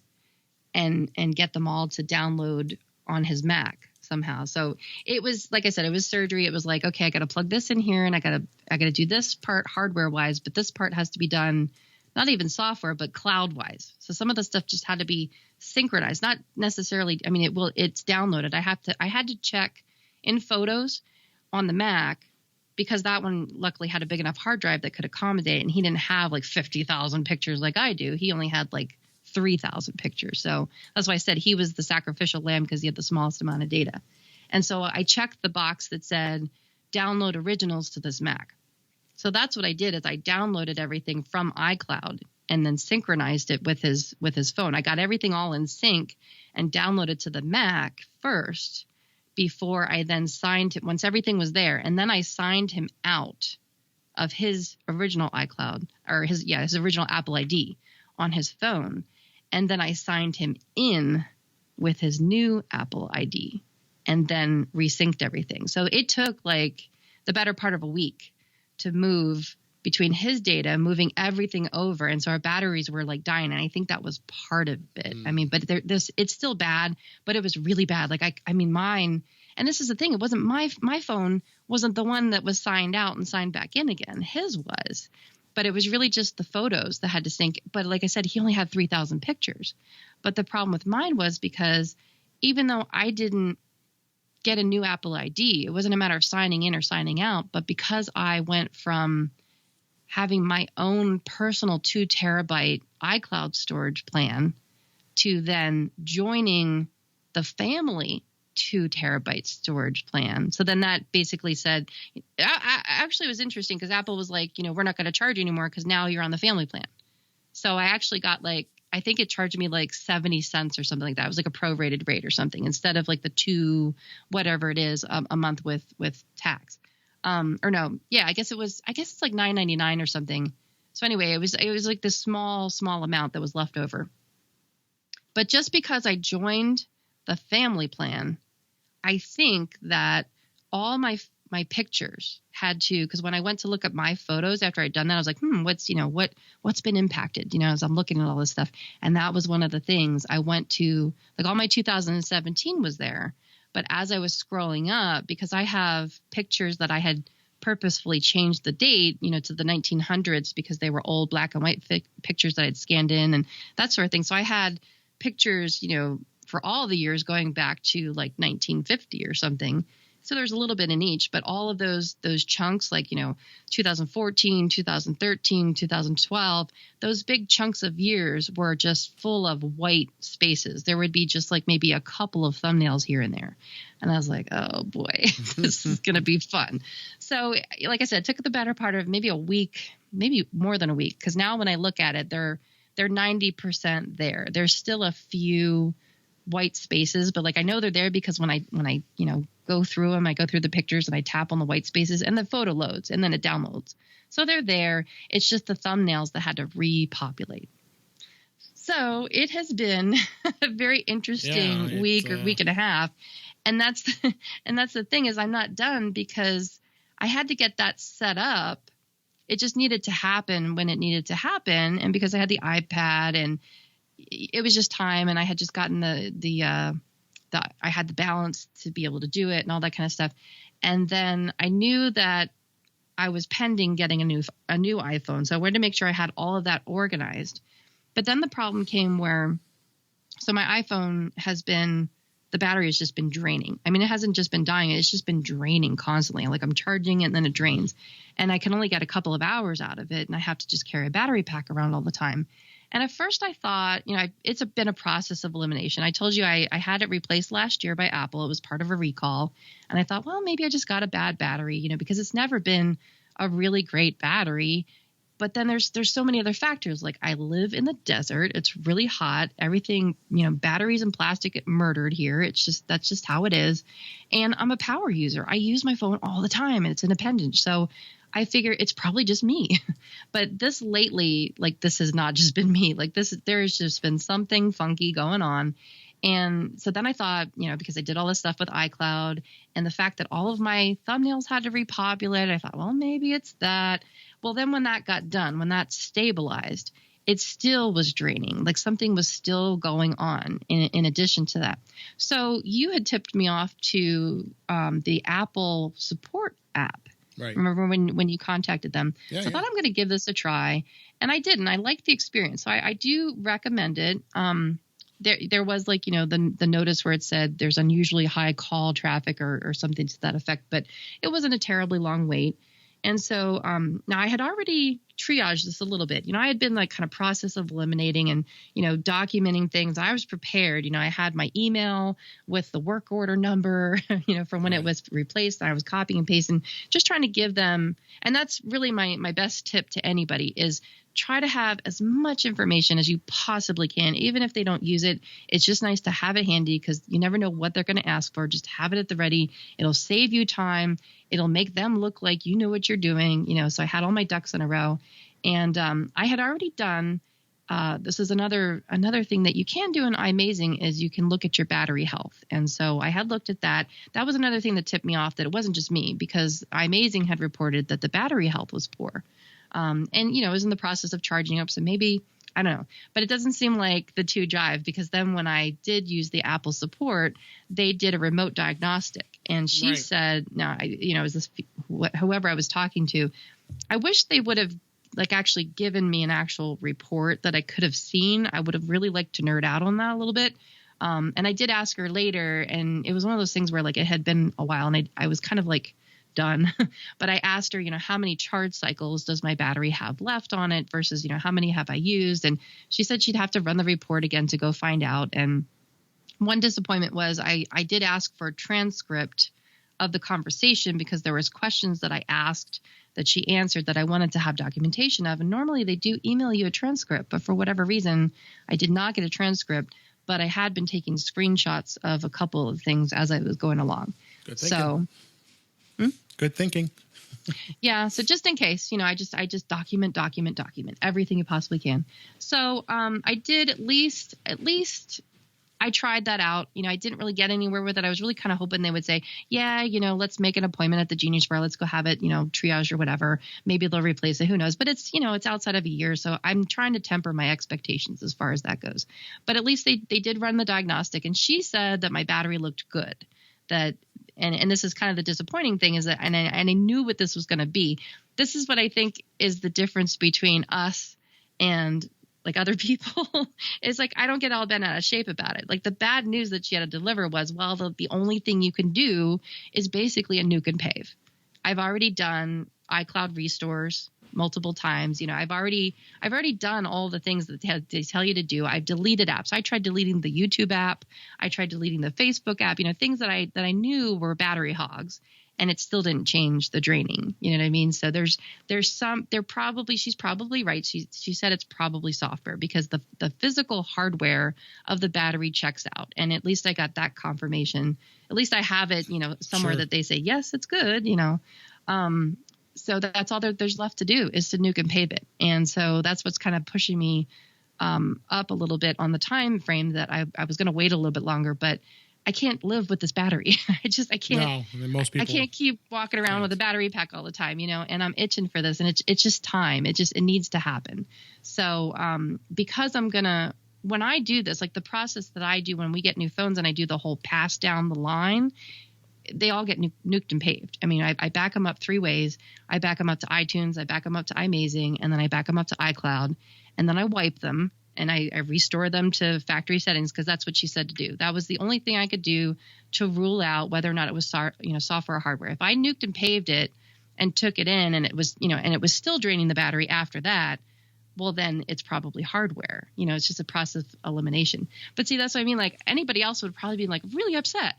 and get them all to download on his Mac somehow. So it was, like I said, it was surgery. It was like, okay, I got to plug this in here and I got to do this part hardware wise, but this part has to be done, not even software, but cloud wise. So some of the stuff just had to be synchronized, not necessarily. I mean, it's downloaded. I had to check in Photos on the Mac because that one luckily had a big enough hard drive that could accommodate, and he didn't have like 50,000 pictures like I do. He only had like 3,000 pictures. So that's why I said he was the sacrificial lamb, because he had the smallest amount of data. And so I checked the box that said download originals to this Mac. So that's what I did, is I downloaded everything from iCloud and then synchronized it with his phone. I got everything all in sync and downloaded to the Mac first before I then signed him, once everything was there. And then I signed him out of his original iCloud, or his original Apple ID on his phone. And then I signed him in with his new Apple ID and then resynced everything. So it took like the better part of a week to move between his data, moving everything over. And so our batteries were like dying. And I think that was part of it. I mean, but it's still bad, but it was really bad. Like, I mean, mine, and this is the thing, it wasn't my phone wasn't the one that was signed out and signed back in again. His was. But it was really just the photos that had to sync. But like I said, he only had 3,000 pictures. But the problem with mine was, because even though I didn't get a new Apple ID, it wasn't a matter of signing in or signing out. But because I went from having my own personal 2 terabyte iCloud storage plan to then joining the family 2 terabyte storage plan. So then that basically said, actually it was interesting because Apple was like, we're not going to charge you anymore because now you're on the family plan. So I actually got I think it charged me like 70 cents or something like that. It was like a prorated rate or something, instead of like the 2, whatever it is a month with tax. Or no, yeah, I guess it's like $9.99 or something. So anyway, it was like this small amount that was left over. But just because I joined the family plan, I think that all my pictures had to, because when I went to look at my photos after I'd done that, I was like, what's been impacted, as I'm looking at all this stuff. And that was one of the things I went to, like all my 2017 was there. But as I was scrolling up, because I have pictures that I had purposefully changed the date, to the 1900s, because they were old black and white pictures that I'd scanned in and that sort of thing. So I had pictures, for all the years going back to like 1950 or something. So there's a little bit in each, but all of those chunks, like, 2014, 2013, 2012, those big chunks of years were just full of white spaces. There would be just like maybe a couple of thumbnails here and there. And I was like, oh boy, this is going to be fun. So like I said, it took the better part of maybe a week, maybe more than a week. Because now when I look at it, they're 90% there. There's still a few white spaces, but like I know they're there because when I go through them, I go through the pictures and I tap on the white spaces and the photo loads and then it downloads. So they're there. It's just the thumbnails that had to repopulate. So it has been a very interesting week or week and a half. And that's the thing, is I'm not done, because I had to get that set up. It just needed to happen when it needed to happen. And because I had the iPad and it was just time, and I had just gotten I had the balance to be able to do it and all that kind of stuff. And then I knew that I was pending getting a new iPhone. So I wanted to make sure I had all of that organized. But then the problem came so my iPhone the battery has just been draining. I mean, it hasn't just been dying. It's just been draining constantly. Like I'm charging it and then it drains, and I can only get a couple of hours out of it. And I have to just carry a battery pack around all the time. And at first I thought, it's been a process of elimination. I told you I had it replaced last year by Apple. It was part of a recall. And I thought, well, maybe I just got a bad battery, because it's never been a really great battery. But then there's so many other factors. Like I live in the desert. It's really hot. Everything, batteries and plastic get murdered here. That's just how it is. And I'm a power user. I use my phone all the time and it's an appendage. So I figure it's probably just me. But this lately, like this has not just been me. Like there's just been something funky going on. And so then I thought, because I did all this stuff with iCloud and the fact that all of my thumbnails had to repopulate, I thought, well, maybe it's that. Well, then when that got done, when that stabilized, it still was draining. Like something was still going on in addition to that. So you had tipped me off to the Apple support app.
Right.
Remember when you contacted them?
Yeah,
so I thought I'm going to give this a try. And I did. And I liked the experience. So I do recommend it. There was like, the notice where it said there's unusually high call traffic or something to that effect, but it wasn't a terribly long wait. And so now I had already triaged this a little bit. I had been like kind of process of eliminating and, documenting things. I was prepared. I had my email with the work order number, from when it was replaced. I was copying and pasting, just trying to give them. And that's really my best tip to anybody is try to have as much information as you possibly can. Even if they don't use it, it's just nice to have it handy because you never know what they're going to ask for. Just have it at the ready. It'll save you time. It'll make them look like you know what you're doing. So I had all my ducks in a row. And I had already done, this is another thing that you can do in iMazing is you can look at your battery health. And so I had looked at that. That was another thing that tipped me off that it wasn't just me because iMazing had reported that the battery health was poor. And, it was in the process of charging up. So maybe, I don't know, but it doesn't seem like the two jive because then when I did use the Apple support, they did a remote diagnostic. And she said, no, is this whoever I was talking to, I wish they would have like actually given me an actual report that I could have seen. I would have really liked to nerd out on that a little bit. And I did ask her later and it was one of those things where like it had been a while and I was kind of like done, but I asked her, how many charge cycles does my battery have left on it versus, how many have I used? And she said she'd have to run the report again to go find out. And one disappointment was I did ask for a transcript of the conversation because there was questions that I asked that she answered that I wanted to have documentation of. And normally they do email you a transcript, but for whatever reason, I did not get a transcript, but I had been taking screenshots of a couple of things as I was going along.
Good thinking. Good thinking.
Yeah. So just in case, I just document everything you possibly can. So I did at least I tried that out. I didn't really get anywhere with it. I was really kind of hoping they would say, yeah, let's make an appointment at the Genius Bar. Let's go have it, triage or whatever. Maybe they'll replace it. Who knows? But it's, it's outside of a year. So I'm trying to temper my expectations as far as that goes. But at least they did run the diagnostic. And she said that my battery looked good. And this is kind of the disappointing thing is that, and I knew what this was going to be. This is what I think is the difference between us and like other people. It's like I don't get all bent out of shape about it. Like the bad news that she had to deliver was, well, the only thing you can do is basically a nuke and pave. I've already done iCloud restores multiple times. I've already done all the things that they tell you to do. I've deleted apps. I tried deleting the YouTube app. I tried deleting the Facebook app, things that I knew were battery hogs, and it still didn't change the draining. You know what I mean? So she's probably right. She said it's probably software because the physical hardware of the battery checks out. And at least I got that confirmation. At least I have it, somewhere that they say, yes, it's good, So that's all there's left to do is to nuke and pave it. And so that's what's kind of pushing me up a little bit on the time frame that I was going to wait a little bit longer, but I can't live with this battery. I can't.
No, I mean, most people.
I can't keep walking around with a battery pack all the time, and I'm itching for this, and it's just time. It needs to happen. So because when I do this, like the process that I do when we get new phones and I do the whole pass down the line, they all get nuked and paved. I mean, I back them up 3 ways. I back them up to iTunes, I back them up to iMazing, and then I back them up to iCloud, and then I wipe them and I restore them to factory settings because that's what she said to do. That was the only thing I could do to rule out whether or not it was software or hardware. If I nuked and paved it and took it in and it was and it was still draining the battery after that, well, then it's probably hardware. It's just a process of elimination. But see, that's what I mean. Like anybody else would probably be like really upset.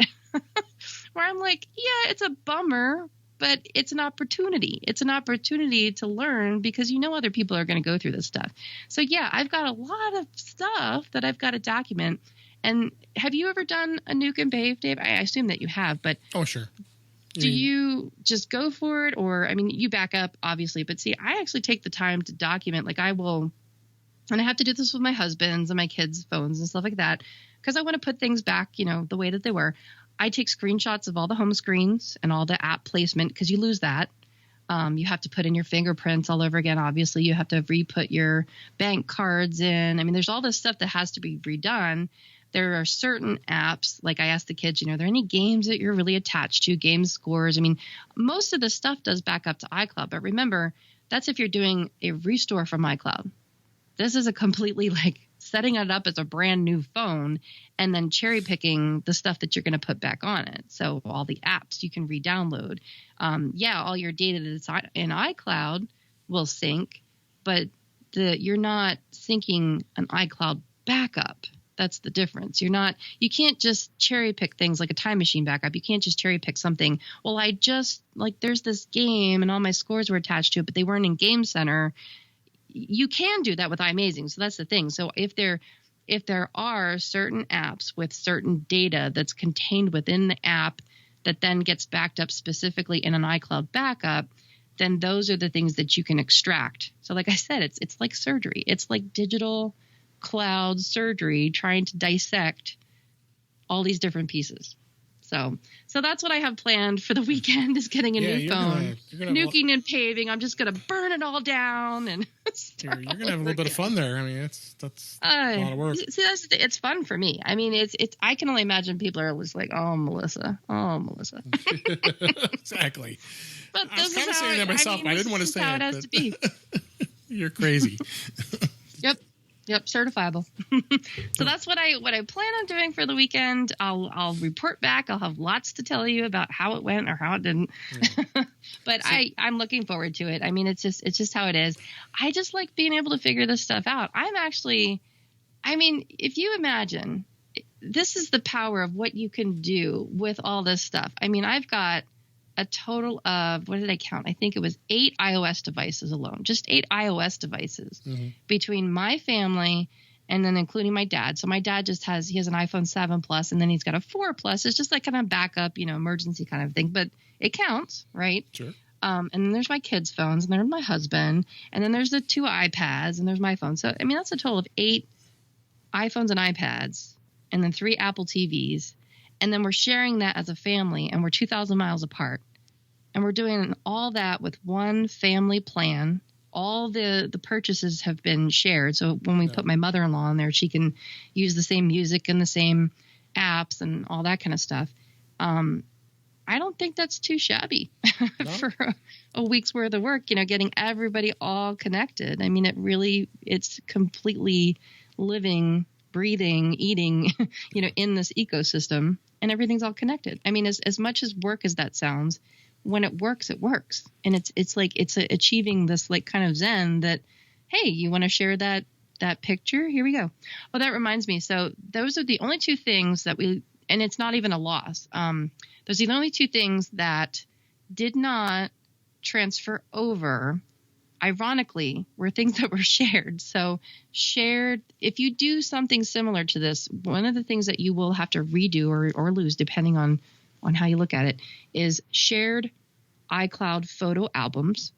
Where I'm like, yeah, it's a bummer, but it's an opportunity. It's an opportunity to learn because other people are going to go through this stuff. So yeah, I've got a lot of stuff that I've got to document. And have you ever done a nuke and pave, Dave? I assume that you have, but
oh sure.
Do you just go for it? Or, I mean, you back up, obviously. But see, I actually take the time to document. Like I will, and I have to do this with my husband's and my kids' phones and stuff like that, because I want to put things back, the way that they were. I take screenshots of all the home screens and all the app placement because you lose that. You have to put in your fingerprints all over again. Obviously, you have to re-put your bank cards in. I mean, there's all this stuff that has to be redone. There are certain apps, like I asked the kids, are there any games that you're really attached to, game scores? I mean, most of the stuff does back up to iCloud. But remember, that's if you're doing a restore from iCloud. This is a completely setting it up as a brand new phone and then cherry picking the stuff that you're going to put back on it. So all the apps you can re-download. All your data that's in iCloud will sync, but you're not syncing an iCloud backup. That's the difference. You can't just cherry pick things like a time machine backup. You can't just cherry pick something. Well, there's this game and all my scores were attached to it, but they weren't in Game Center. You can do that with iMazing. So that's the thing. So if there are certain apps with certain data that's contained within the app that then gets backed up specifically in an iCloud backup, then those are the things that you can extract. So like I said, it's like surgery. It's like digital cloud surgery, trying to dissect all these different pieces. So that's what I have planned for the weekend, is getting a new phone, nuking and paving. I'm just going to burn it all down. And
you're going to have a little bit of fun there. I mean, that's a lot of work.
See, it's fun for me. I mean, it's I can only imagine people are just like, oh, Melissa.
Exactly.
But
I was kind of saying that myself. I didn't want to say
how it has to be.
You're crazy.
Yep, certifiable. So that's what I plan on doing for the weekend. I'll report back. I'll have lots to tell you about how it went or how it didn't. Yeah. But I'm looking forward to it. I mean, it's just how it is. I just like being able to figure this stuff out. If you imagine, this is the power of what you can do with all this stuff. I mean, I've got a total of, what did I count? I think it was 8 iOS devices alone, just 8 iOS devices between my family and then including my dad. So my dad he has an iPhone 7 Plus and then he's got a 4 Plus. It's just like kind of backup, emergency kind of thing, but it counts, right?
Sure.
And then there's my kids' phones and there's my husband and then there's the 2 iPads and there's my phone. So, I mean, that's a total of 8 iPhones and iPads and then 3 Apple TVs. And then we're sharing that as a family and we're 2,000 miles apart. And we're doing all that with one family plan. All the purchases have been shared. So when we put my mother-in-law in there, she can use the same music and the same apps and all that kind of stuff. I don't think that's too shabby for a week's worth of work, getting everybody all connected. I mean, it's completely living, breathing, eating, in this ecosystem, and everything's all connected. I mean, as much as work as that sounds, when it works, it works. And it's achieving this kind of zen that, hey, you want to share that picture? Here we go. Well, that reminds me. So those are the only 2 things that and it's not even a loss. Those are the only 2 things that did not transfer over, ironically, were things that were shared. So shared, if you do something similar to this, one of the things that you will have to redo or lose, depending on how you look at it, is shared iCloud photo albums.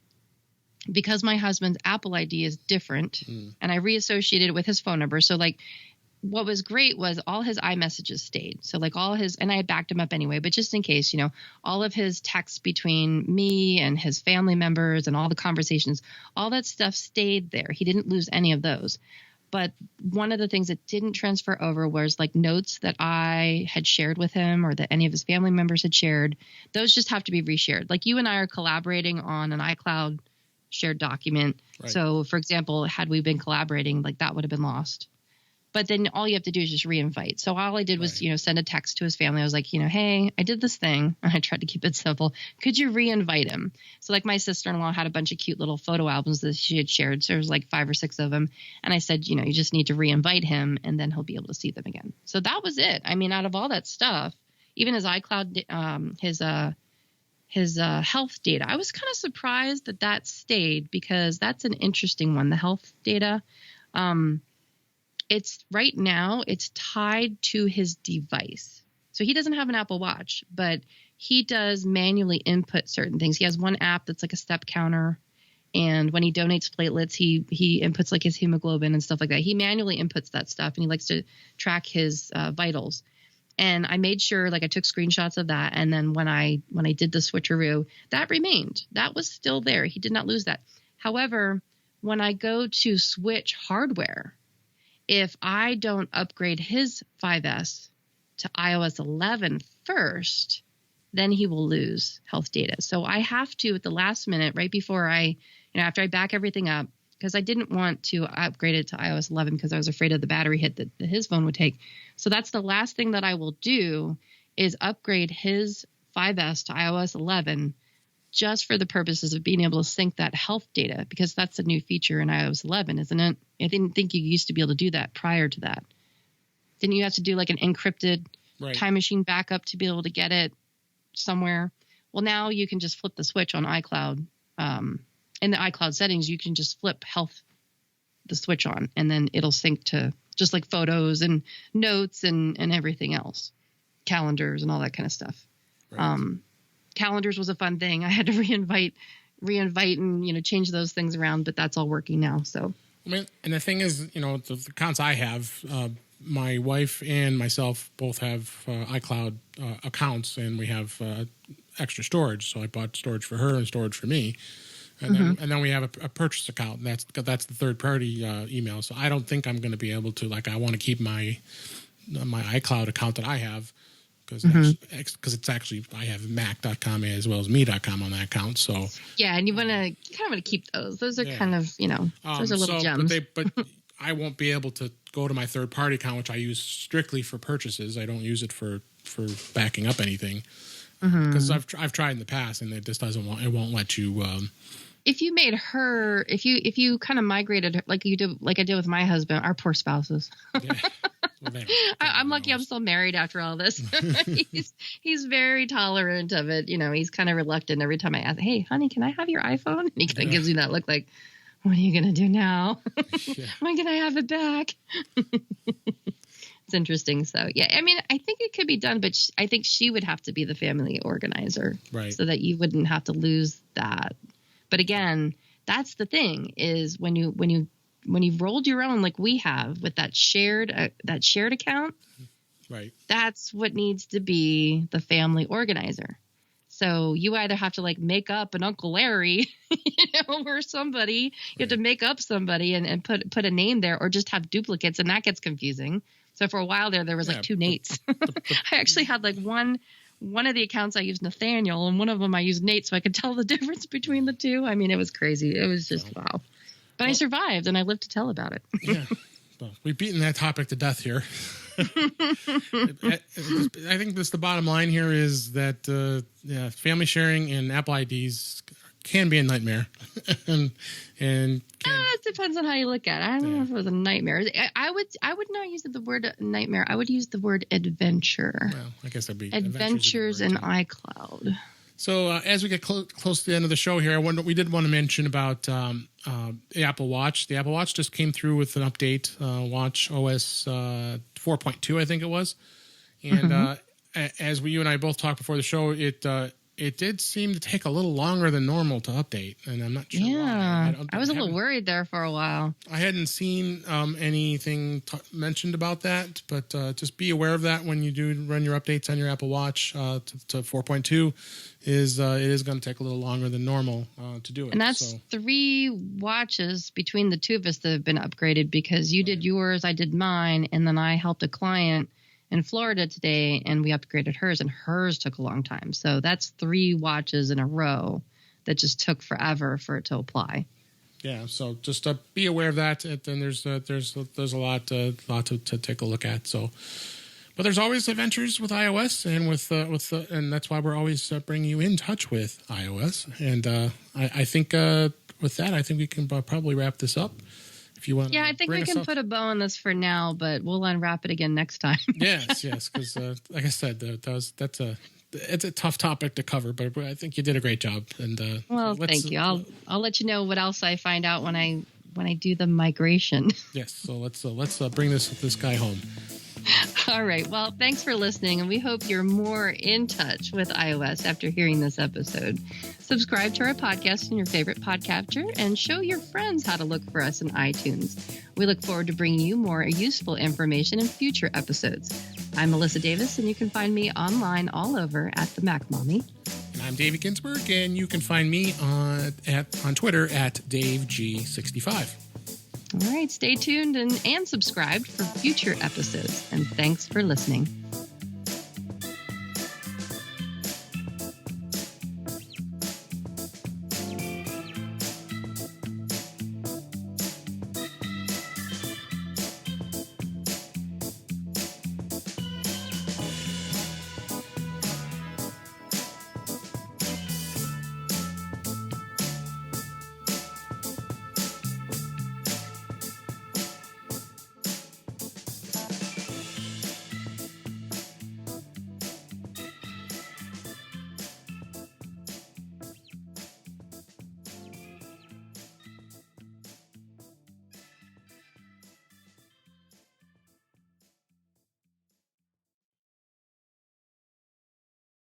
Because my husband's Apple ID is different and I reassociated it with his phone number. So what was great was all his iMessages stayed. So and I had backed him up anyway, but just in case, all of his texts between me and his family members and all the conversations, all that stuff stayed there. He didn't lose any of those. But one of the things that didn't transfer over was notes that I had shared with him or that any of his family members had shared. Those just have to be reshared. You and I are collaborating on an iCloud shared document. Right. So, for example, had we been collaborating, that would have been lost. But then all you have to do is just re-invite. So all I did was, send a text to his family. I was like, hey, I did this thing. And I tried to keep it simple. Could you re-invite him? So my sister-in-law had a bunch of cute little photo albums that she had shared. So there was 5 or 6 of them. And I said, you just need to re-invite him and then he'll be able to see them again. So that was it. I mean, out of all that stuff, even his iCloud, health data. I was kind of surprised that that stayed because that's an interesting one. The health data, it's right now it's tied to his device. So he doesn't have an Apple Watch, but he does manually input certain things. He has one app that's like a step counter. And when he donates platelets, he inputs like his hemoglobin and stuff like that. He manually inputs that stuff, and he likes to track his vitals. And I made sure, like I took screenshots of that. And then when I did the switcheroo, that remained. That was still there. He did not lose that. However, when I go to switch hardware, if I don't upgrade his 5S to iOS 11 first, then he will lose health data. So I have to, at the last minute, right before after I back everything up, because I didn't want to upgrade it to iOS 11 because I was afraid of the battery hit that his phone would take. So that's the last thing that I will do is upgrade his 5S to iOS 11 just for the purposes of being able to sync that health data, because that's a new feature in iOS 11, isn't it? I didn't think you used to be able to do that prior to that. Didn't you have to do like an encrypted time machine backup to be able to get it somewhere? Well, now you can just flip the switch on iCloud. In the iCloud settings, you can just flip the switch on, and then it'll sync to just like photos and notes and everything else, calendars and all that kind of stuff. Right. Calendars was a fun thing. I had to reinvite and, change those things around, but that's all working now. So,
I mean, and the thing is, the accounts I have, my wife and myself both have iCloud accounts, and we have extra storage. So I bought storage for her and storage for me. And then we have a purchase account. That's the third party email. So I don't think I'm going to be able to, I want to keep my iCloud account that I have because it's actually, I have mac.com as well as me.com on that account. So
yeah, and you kind of want to keep those. Those are kind of, those are little gems.
But I won't be able to go to my third party account, which I use strictly for purchases. I don't use it for backing up anything because I've tried in the past and it just it won't let you.
If you made her, if you kind of migrated her, like I did with my husband, our poor spouses. Yeah. Well, I'm lucky I'm still married after all this. He's very tolerant of it. He's kind of reluctant every time I ask, "Hey, honey, can I have your iPhone?" And he kind of gives me that look like, "What are you going to do now? When can I have it back?" It's interesting. So, yeah, I mean, I think it could be done, but I think she would have to be the family organizer, right? So that you wouldn't have to lose that. But again, that's the thing is when you've rolled your own like we have with that shared account, right? That's what needs to be the family organizer. So you either have to make up an Uncle Larry, or somebody. You have to make up somebody and put a name there, or just have duplicates, and that gets confusing. So for a while there was two Nates. I actually had one of the accounts I used Nathaniel, and one of them I used Nate, so I could tell the difference between the two. I mean, it was crazy. It was just wow. But I survived, and I lived to tell about it.
Yeah. Well, we've beaten that topic to death here. I think the bottom line here is that family sharing and Apple IDs can be a nightmare. and
it depends on how you look at it. I don't know if it was a nightmare. I would not use the word nightmare. I would use the word adventure.
Well, I guess that'd be
adventures in iCloud.
So as we get close to the end of the show here, we did want to mention about the Apple Watch. The Apple Watch just came through with an update, Watch OS 4.2, I think it was. And as you and I both talked before the show, it did seem to take a little longer than normal to update, and I'm not sure why.
I was a little worried there for a while.
I hadn't seen anything mentioned about that, but just be aware of that when you do run your updates on your Apple Watch to 4.2. It is going to take a little longer than normal to do it.
And that's 3 watches between the two of us that have been upgraded, because you did yours, I did mine, and then I helped a client in Florida today, and we upgraded hers, and hers took a long time. So that's 3 watches in a row that just took forever for it to apply.
Yeah, so just be aware of that. And there's a lot to take a look at. So, but there's always adventures with iOS, and and that's why we're always bringing you in touch with iOS. And I think with that, I think we can probably wrap this up. If you want,
I think we can put a bow on this for now, but we'll unwrap it again next time.
yes, because like I said, that's it's a tough topic to cover, but I think you did a great job. And
well, thank you. I'll let you know what else I find out when I do the migration.
Yes. So let's bring this guy home.
All right. Well, thanks for listening, and we hope you're more in touch with iOS after hearing this episode. Subscribe to our podcast in your favorite podcatcher and show your friends how to look for us in iTunes. We look forward to bringing you more useful information in future episodes. I'm Melissa Davis, and you can find me online all over at the Mac Mommy.
And I'm David Ginsburg, and you can find me on Twitter at DaveG65.
All right, stay tuned and subscribed for future episodes. And thanks for listening.